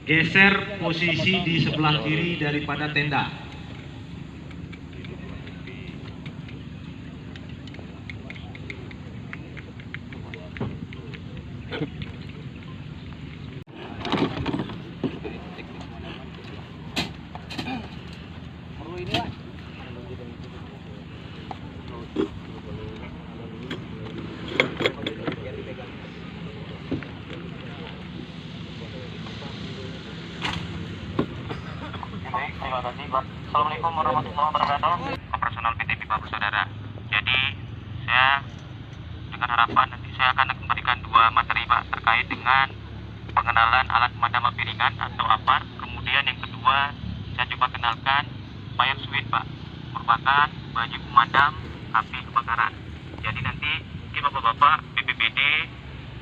geser posisi di sebelah kiri daripada tenda. Terima kasih, Pak. Assalamualaikum warahmatullahi wabarakatuh. Operasional PT Pipa Saudara. Jadi saya dengan harapan nanti saya akan memberikan 2 materi, Pak, terkait dengan pengenalan alat pemadam api ringan atau APAR. Kemudian yang kedua saya coba kenalkan fire switch, Pak, merupakan baju pemadam api kebakaran. Jadi nanti mungkin bapak-bapak BPBD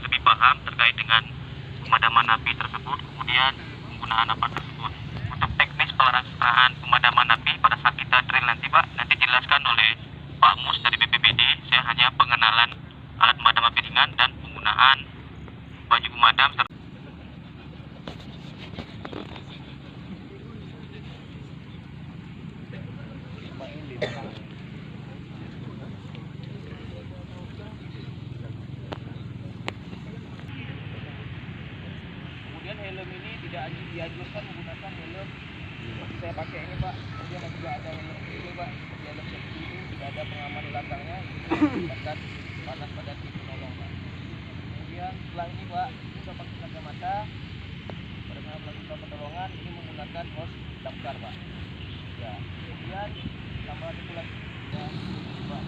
lebih paham terkait dengan pemadaman api tersebut, kemudian penggunaan APAR tersebut. Untuk teknis pelaksanaan pemadaman api pada saat kita drill nanti, Pak, nanti dijelaskan oleh Pak Mus dari BPBD. Saya hanya pengenalan alat pemadam api ringan dan penggunaan baju pemadam. Kemudian helm ini tidak dianjurkan menggunakan helm seperti saya pakai ini, Pak. Kemudian juga ada helm ini, Pak. Seperti helm seperti ini tidak ada pengaman belakangnya, menyebabkan panas pada si penolong, Pak. Kemudian setelah ini, Pak, kita pakai kacamata. Pada saat melakukan pertolongan ini menggunakan hos damkar, Pak. Ya, kemudian tambah itu lagi ya, Pak.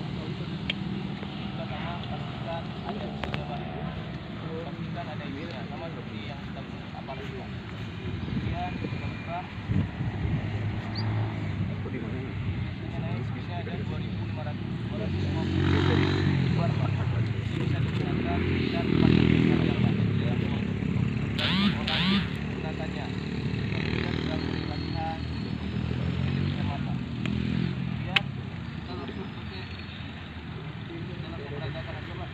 Kita sama pastikan ada isinya, Pak. Pastikan ada isinya sama seperti yang kita apa lagi, Pak. Kemudian kita buka. Isinya ada 2.500 luar, Pak. Bisa digunakan dan pakai saja, Pak. Ya, orang menggunakannya. Kemudian kita berikan kacamata. Kemudian kita langsung pakai dalam pergerakan aja, Pak.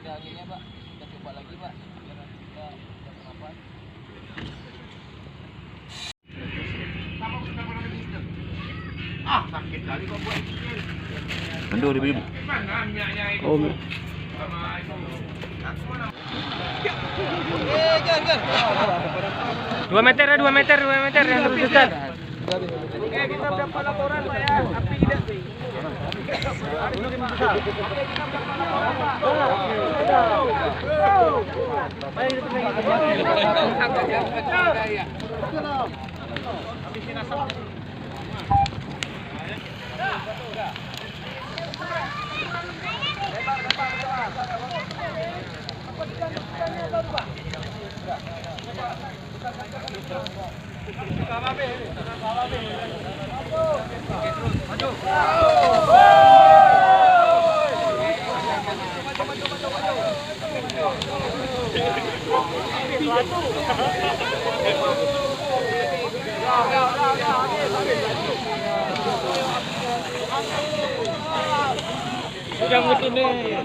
Anginnya, Pak, kita coba lagi, Pak, biar nanti kita apa? Sakit kali kok buat ini. Aduh, di bibir. Oh, Jangan. 2 meter ya, 2 meter yang lebih dekat. Oke, kita berapa laporan, Pak, ya? Api tidak sih. Sudah mutu nih.